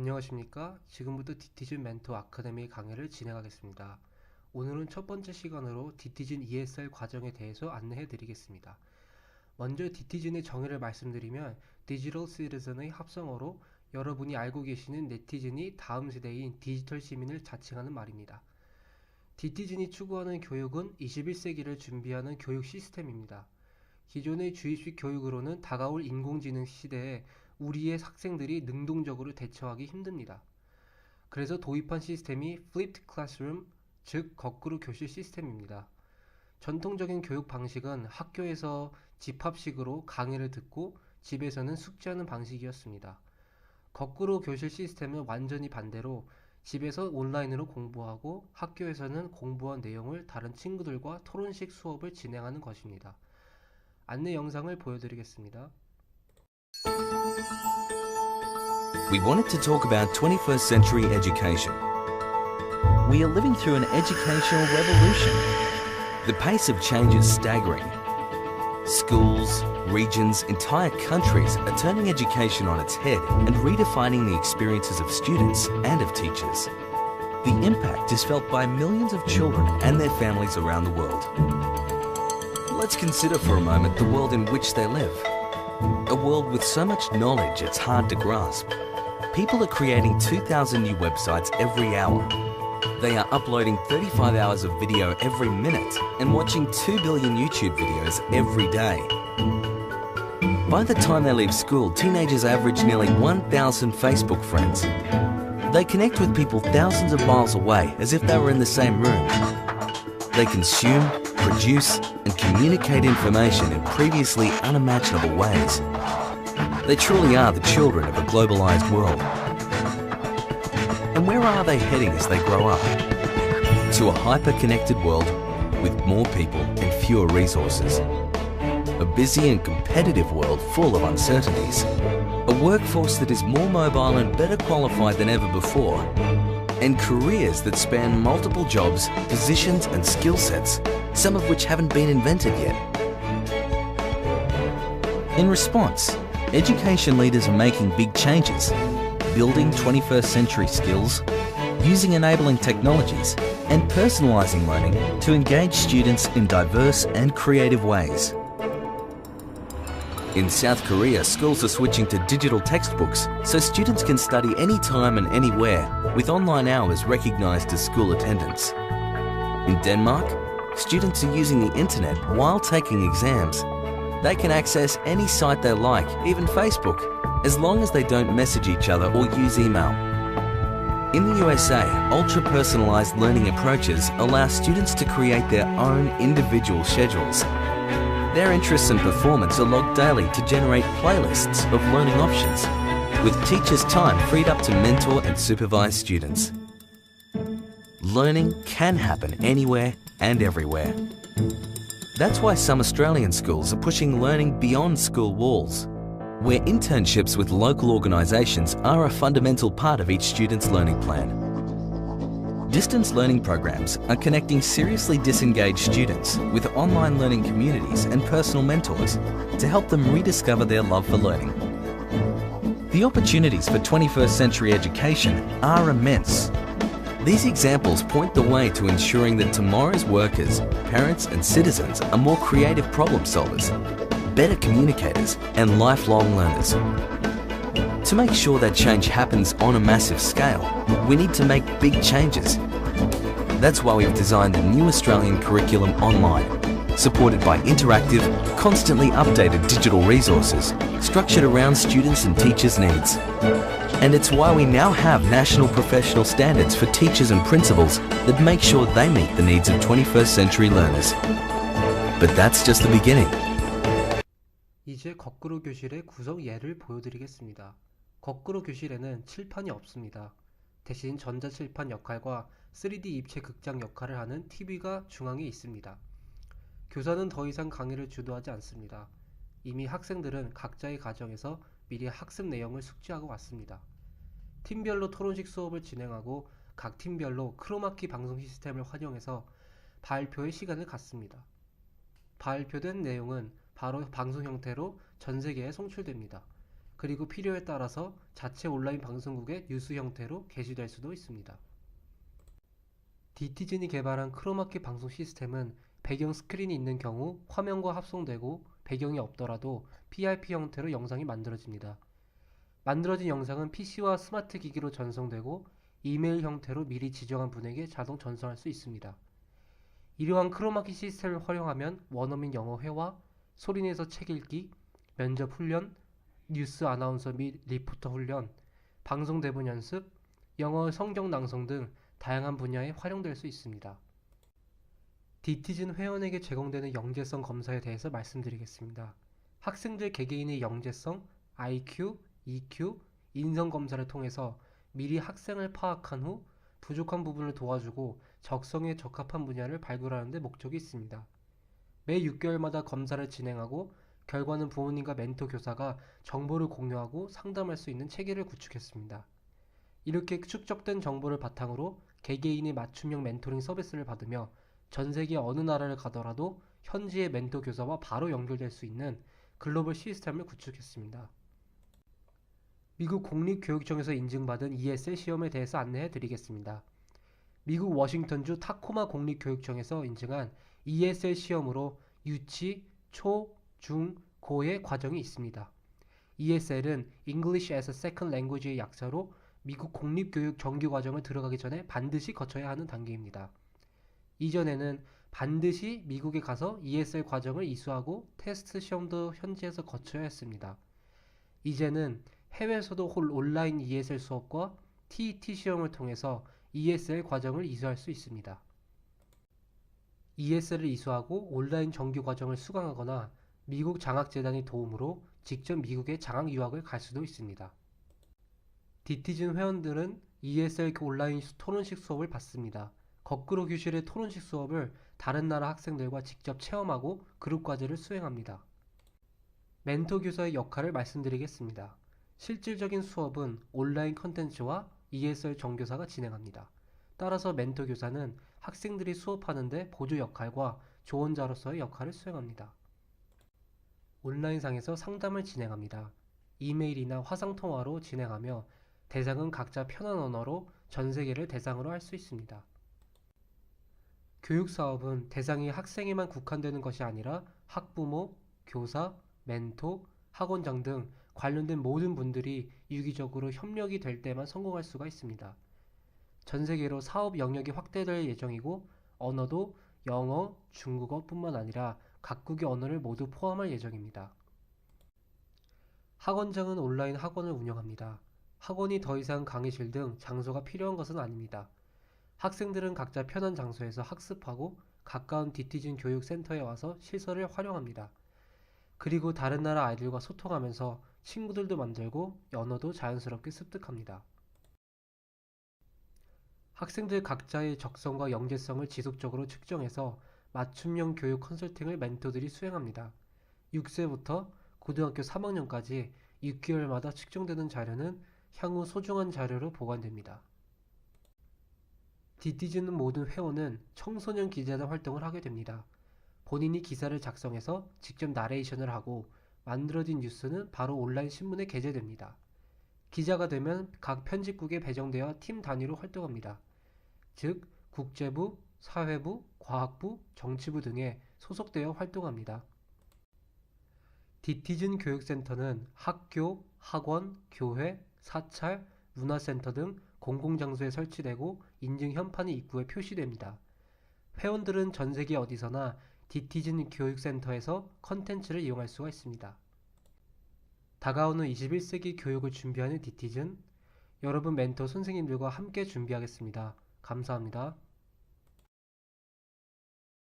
안녕하십니까? 지금부터 디티즌 멘토 아카데미 강의를 진행하겠습니다. 오늘은 첫 번째 시간으로 디티즌 ESL 과정에 대해서 안내해 드리겠습니다. 먼저 디티즌의 정의를 말씀드리면 디지털 시티즌의 합성어로 여러분이 알고 계시는 네티즌이 다음 세대인 디지털 시민을 자칭하는 말입니다. 디티즌이 추구하는 교육은 21세기를 준비하는 교육 시스템입니다. 기존의 주입식 교육으로는 다가올 인공지능 시대에 우리의 학생들이 능동적으로 대처하기 힘듭니다. 그래서 도입한 시스템이 Flipped Classroom, 즉 거꾸로 교실 시스템입니다. 전통적인 교육 방식은 학교에서 집합식으로 강의를 듣고 집에서는 숙제하는 방식이었습니다. 거꾸로 교실 시스템은 완전히 반대로 집에서 온라인으로 공부하고 학교에서는 공부한 내용을 다른 친구들과 토론식 수업을 진행하는 것입니다. 안내 영상을 보여드리겠습니다. We wanted to talk about 21st century education. We are living through an educational revolution. The pace of change is staggering. Schools, regions, entire countries are turning education on its head and redefining the experiences of students and of teachers. The impact is felt by millions of children and their families around the world. Let's consider for a moment the world in which they live. A world with so much knowledge it's hard to grasp. People are creating 2,000 new websites every hour. They are uploading 35 hours of video every minute and watching 2 billion YouTube videos every day. By the time they leave school, teenagers average nearly 1,000 Facebook friends. They connect with people thousands of miles away as if they were in the same room. They consume, produce and communicate information in previously unimaginable ways. They truly are the children of a globalized world. And where are they heading as they grow up? To a hyper-connected world with more people and fewer resources. A busy and competitive world full of uncertainties. A workforce that is more mobile and better qualified than ever before. And careers that span multiple jobs, positions and skill sets, some of which haven't been invented yet. In response, education leaders are making big changes, building 21st century skills, using enabling technologies, and personalising learning to engage students in diverse and creative ways. In South Korea, schools are switching to digital textbooks so students can study anytime and anywhere, with online hours recognised as school attendance. In Denmark, students are using the internet while taking exams. They can access any site they like, even Facebook, as long as they don't message each other or use email. In the USA, ultra-personalised learning approaches allow students to create their own individual schedules. Their interests and performance are logged daily to generate playlists of learning options, with teachers' time freed up to mentor and supervise students. Learning can happen anywhere and everywhere. That's why some Australian schools are pushing learning beyond school walls, where internships with local organisations are a fundamental part of each student's learning plan. Distance learning programs are connecting seriously disengaged students with online learning communities and personal mentors to help them rediscover their love for learning. The opportunities for 21st century education are immense. These examples point the way to ensuring that tomorrow's workers, parents and citizens are more creative problem solvers, better communicators and lifelong learners. To make sure that change happens on a massive scale, we need to make big changes. That's why we've designed the new Australian curriculum online, supported by interactive, constantly updated digital resources, structured around students' and teachers' needs. And it's why we now have national professional standards for teachers and principals that make sure they meet the needs of 21st century learners. But that's just the beginning. 이제 거꾸로 교실의 구성 예를 보여드리겠습니다. 거꾸로 교실에는 칠판이 없습니다. 대신 전자칠판 역할과 3D 입체 극장 역할을 하는 TV가 중앙에 있습니다. 교사는 더 이상 강의를 주도하지 않습니다. 이미 학생들은 각자의 가정에서 미리 학습 내용을 숙지하고 왔습니다. 팀별로 토론식 수업을 진행하고 각 팀별로 크로마키 방송 시스템을 활용해서 발표의 시간을 갖습니다. 발표된 내용은 바로 방송 형태로 전 세계에 송출됩니다. 그리고 필요에 따라서 자체 온라인 방송국의 뉴스 형태로 게시될 수도 있습니다. 디티즌이 개발한 크로마키 방송 시스템은 배경 스크린이 있는 경우 화면과 합성되고 배경이 없더라도 PRP 형태로 영상이 만들어집니다. 만들어진 영상은 PC와 스마트 기기로 전송되고 이메일 형태로 미리 지정한 분에게 자동 전송할 수 있습니다. 이러한 크로마키 시스템을 활용하면 원어민 영어 회화, 소리내서 책 읽기, 면접 훈련, 뉴스 아나운서 및 리포터 훈련, 방송 대본 연습, 영어 성경 낭송 등 다양한 분야에 활용될 수 있습니다. 디티즌 회원에게 제공되는 영재성 검사에 대해서 말씀드리겠습니다. 학생들 개개인의 영재성, IQ, EQ, 인성 검사를 통해서 미리 학생을 파악한 후 부족한 부분을 도와주고 적성에 적합한 분야를 발굴하는 데 목적이 있습니다. 매 6개월마다 검사를 진행하고 결과는 부모님과 멘토 교사가 정보를 공유하고 상담할 수 있는 체계를 구축했습니다. 이렇게 축적된 정보를 바탕으로 개개인의 맞춤형 멘토링 서비스를 받으며 전 세계 어느 나라를 가더라도 현지의 멘토 교사와 바로 연결될 수 있는 글로벌 시스템을 구축했습니다. 미국 공립교육청에서 인증받은 ESL 시험에 대해서 안내해 드리겠습니다. 미국 워싱턴주 타코마 공립교육청에서 인증한 ESL 시험으로 유치, 초, 중, 고의 과정이 있습니다. ESL은 English as a Second Language의 약자로 미국 공립교육 정규 과정을 들어가기 전에 반드시 거쳐야 하는 단계입니다. 이전에는 반드시 미국에 가서 ESL 과정을 이수하고 테스트 시험도 현지에서 거쳐야 했습니다. 이제는 해외에서도 온라인 ESL 수업과 TET 시험을 통해서 ESL 과정을 이수할 수 있습니다. ESL을 이수하고 온라인 정규 과정을 수강하거나 미국 장학재단의 도움으로 직접 미국에 장학 유학을 갈 수도 있습니다. 디티즌 회원들은 ESL 온라인 토론식 수업을 받습니다. 거꾸로 교실의 토론식 수업을 다른 나라 학생들과 직접 체험하고 그룹 과제를 수행합니다. 멘토 교사의 역할을 말씀드리겠습니다. 실질적인 수업은 온라인 컨텐츠와 ESL 정교사가 진행합니다. 따라서 멘토 교사는 학생들이 수업하는데 보조 역할과 조언자로서의 역할을 수행합니다. 온라인상에서 상담을 진행합니다. 이메일이나 화상통화로 진행하며 대상은 각자 편한 언어로 전 세계를 대상으로 할 수 있습니다. 교육사업은 대상이 학생에만 국한되는 것이 아니라 학부모, 교사, 멘토, 학원장 등 관련된 모든 분들이 유기적으로 협력이 될 때만 성공할 수가 있습니다. 전 세계로 사업 영역이 확대될 예정이고 언어도 영어, 중국어뿐만 아니라 각국의 언어를 모두 포함할 예정입니다. 학원장은 온라인 학원을 운영합니다. 학원이 더 이상 강의실 등 장소가 필요한 것은 아닙니다. 학생들은 각자 편한 장소에서 학습하고 가까운 디티즌 교육센터에 와서 시설을 활용합니다. 그리고 다른 나라 아이들과 소통하면서 친구들도 만들고 언어도 자연스럽게 습득합니다. 학생들 각자의 적성과 영재성을 지속적으로 측정해서 맞춤형 교육 컨설팅을 멘토들이 수행합니다. 6세부터 고등학교 3학년까지 6개월마다 측정되는 자료는 향후 소중한 자료로 보관됩니다. 디티즌 모든 회원은 청소년 기자단 활동을 하게 됩니다. 본인이 기사를 작성해서 직접 나레이션을 하고 만들어진 뉴스는 바로 온라인 신문에 게재됩니다. 기자가 되면 각 편집국에 배정되어 팀 단위로 활동합니다. 즉, 국제부, 사회부, 과학부, 정치부 등에 소속되어 활동합니다. 디티즌 교육센터는 학교, 학원, 교회, 사찰, 문화센터 등 공공장소에 설치되고 인증 현판이 입구에 표시됩니다. 회원들은 전 세계 어디서나 디티즌 교육센터에서 컨텐츠를 이용할 수가 있습니다. 다가오는 21세기 교육을 준비하는 디티즌, 여러분 멘토 선생님들과 함께 준비하겠습니다. 감사합니다.